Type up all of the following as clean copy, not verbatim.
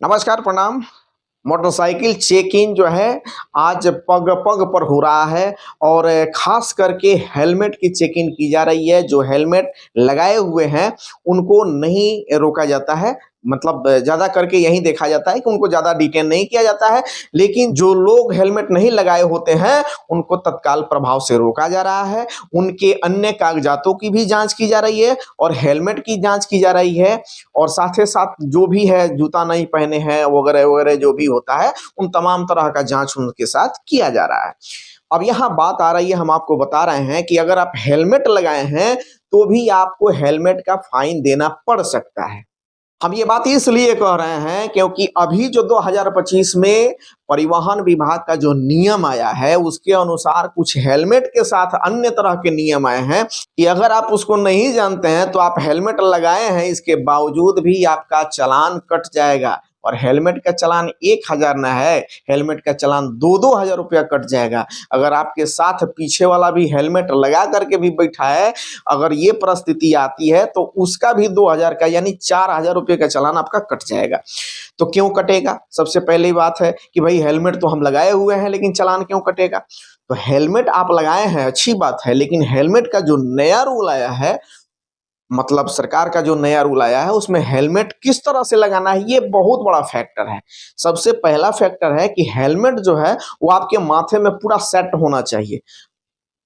नमस्कार, प्रणाम। Motorcycle check in जो है आज पग पग पर हो रहा है और खास करके हेलमेट की चेक इन की जा रही है। जो हेलमेट लगाए हुए हैं उनको नहीं रोका जाता है, मतलब ज़्यादा करके यही देखा जाता है कि उनको ज़्यादा डिटेन नहीं किया जाता है। लेकिन जो लोग हेलमेट नहीं लगाए होते हैं उनको तत्काल प्रभाव से रोका जा रहा है। उनके अन्य कागजातों की भी जांच की जा रही है और हेलमेट की जांच की जा रही है। और साथ ही साथ जो भी है, जूता नहीं पहने हैं वगैरह वगैरह जो भी होता है, उन तमाम तरह का जांच उनके साथ किया जा रहा है। अब यहाँ बात आ रही है, हम आपको बता रहे हैं कि अगर आप हेलमेट लगाए हैं तो भी आपको हेलमेट का फाइन देना पड़ सकता है। हम ये बात इसलिए कह रहे हैं क्योंकि अभी जो 2025 में परिवहन विभाग का जो नियम आया है उसके अनुसार कुछ हेलमेट के साथ अन्य तरह के नियम आए हैं कि अगर आप उसको नहीं जानते हैं तो आप हेलमेट लगाए हैं, इसके बावजूद भी आपका चालान कट जाएगा। और हेलमेट का चालान 1,000 ना है, हेलमेट का चालान 2-2 हज़ार रुपया कट जाएगा। अगर आपके साथ पीछे वाला भी हेलमेट लगा करके भी बैठा है, अगर ये परिस्थिति आती है तो उसका भी 2,000 का यानी 4,000 रुपये का चालान आपका कट जाएगा। तो क्यों कटेगा? सबसे पहली बात है कि भाई हेलमेट तो हम लगाए हुए हैं, लेकिन चालान क्यों कटेगा? तो हेलमेट आप लगाए हैं, अच्छी बात है, लेकिन हेलमेट का जो नया रूल आया है, मतलब सरकार का जो नया रूल आया है उसमें हेलमेट किस तरह से लगाना है ये बहुत बड़ा फैक्टर है। सबसे पहला फैक्टर है कि हेलमेट जो है वो आपके माथे में पूरा सेट होना चाहिए।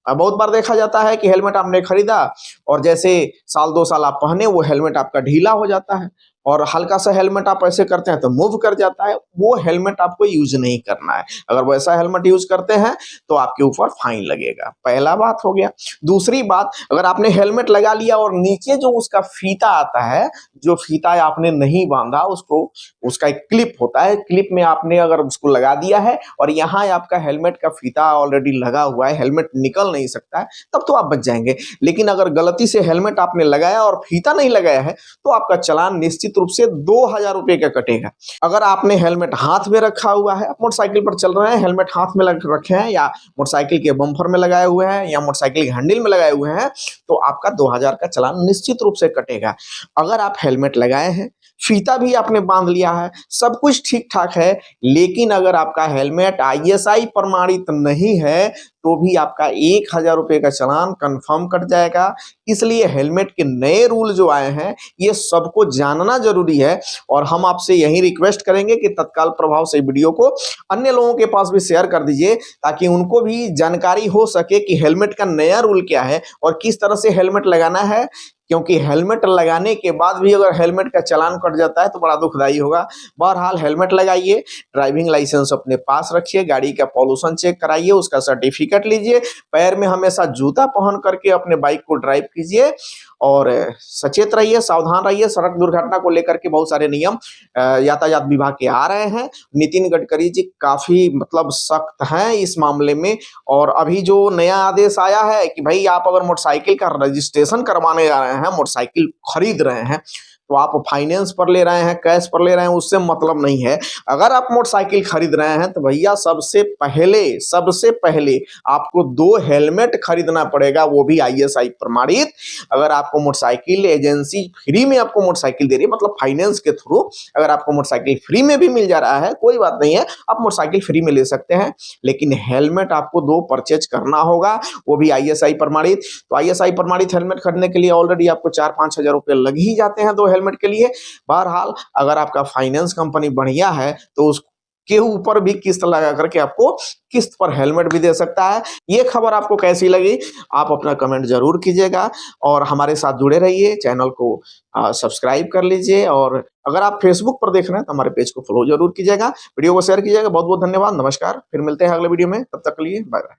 अब बहुत बार देखा जाता है कि हेलमेट आपने खरीदा और जैसे साल 2 साल आप पहने वो हेलमेट आपका ढीला हो जाता है और हल्का सा हेलमेट आप ऐसे करते हैं तो मूव कर जाता है। वो हेलमेट आपको यूज नहीं करना है। अगर वैसा हेलमेट यूज करते हैं तो आपके ऊपर फाइन लगेगा। पहला बात हो गया। दूसरी बात, अगर आपने हेलमेट लगा लिया और नीचे जो उसका फीता आता है, जो फीता आपने नहीं बांधा उसको, उसका एक क्लिप होता है, क्लिप में आपने अगर उसको लगा दिया है और यहाँ आपका हेलमेट का फीता ऑलरेडी लगा हुआ है, हेलमेट निकल नहीं सकता है, तब तो आप बच जाएंगे। लेकिन अगर गलती से हेलमेट आपने लगाया और फीता नहीं लगाया है तो आपका चालान निश्चित रूप से 2,000 रुपये का कटेगा। अगर आपने हेलमेट हाथ में रखा हुआ है, आप मोटरसाइकिल पर चल रहे हैं, हेलमेट हाथ में रखे हैं या मोटरसाइकिल के बम्पर में लगाए हुए हैं या मोटरसाइकिल के हैंडल में लगाए हुए हैं, तो आपका 2,000 का चालान निश्चित रूप से कटेगा। अगर आप हेलमेट लगाए हैं, फीता भी आपने बांध लिया है, सब कुछ ठीक ठाक है, लेकिन अगर आपका हेलमेट ISI प्रमाणित नहीं है तो भी आपका 1,000 रुपये का चालान कंफर्म कट जाएगा। इसलिए हेलमेट के नए रूल जो आए हैं ये सबको जानना जरूरी है और हम आपसे यही रिक्वेस्ट करेंगे कि तत्काल प्रभाव से वीडियो को अन्य लोगों के पास भी शेयर कर दीजिए ताकि उनको भी जानकारी हो सके कि हेलमेट का नया रूल क्या है और किस तरह से हेलमेट लगाना है। क्योंकि हेलमेट लगाने के बाद भी अगर हेलमेट का चालान कट जाता है तो बड़ा दुखदाई होगा। बहरहाल हेलमेट लगाइए, ड्राइविंग लाइसेंस अपने पास रखिए, गाड़ी का पॉल्यूशन चेक कराइए, उसका सर्टिफिकेट लीजिए, पैर में हमेशा जूता पहन करके अपने बाइक को ड्राइव कीजिए और सचेत रहिए, सावधान रहिए। सड़क दुर्घटना को लेकर के बहुत सारे नियम यातायात विभाग के आ रहे हैं। नितिन गडकरी जी काफी मतलब सख्त हैं इस मामले में। और अभी जो नया आदेश आया है कि भाई आप अगर मोटरसाइकिल का रजिस्ट्रेशन करवाने जा रहे हैं, मोटरसाइकिल खरीद रहे हैं, तो आप फाइनेंस पर ले रहे हैं, कैश पर ले रहे हैं, उससे मतलब नहीं है। अगर आप मोटरसाइकिल खरीद रहे हैं तो भैया सबसे पहले आपको 2 हेलमेट खरीदना पड़ेगा, वो भी ISI प्रमाणित। अगर आपको मोटरसाइकिल एजेंसी फ्री में आपको मोटरसाइकिल दे रही है, मतलब फाइनेंस के थ्रू अगर आपको मोटरसाइकिल फ्री में भी मिल जा रहा है, कोई बात नहीं है, आप मोटरसाइकिल फ्री में ले सकते हैं, लेकिन हेलमेट आपको 2 परचेज करना होगा, वो भी ISI प्रमाणित। तो ISI प्रमाणित हेलमेट खरीदने के लिए ऑलरेडी आपको 4-5 हज़ार रुपये लग ही जाते हैं 2 हेलमेट के लिए। बहरहाल अगर आपका फाइनेंस कंपनी बढ़िया है तो उसके ऊपर भी किस्त लगा करके आपको किस्त पर हेलमेट भी दे सकता है। ये खबर आपको कैसी लगी आप अपना कमेंट जरूर कीजिएगा और हमारे साथ जुड़े रहिए। चैनल को सब्सक्राइब कर लीजिए और अगर आप फेसबुक पर देख रहे हैं तो हमारे पेज को फॉलो जरूर कीजिएगा, वीडियो को शेयर कीजिएगा। बहुत बहुत धन्यवाद, नमस्कार। फिर मिलते हैं अगले वीडियो में, तब तक के लिए बाय बाय।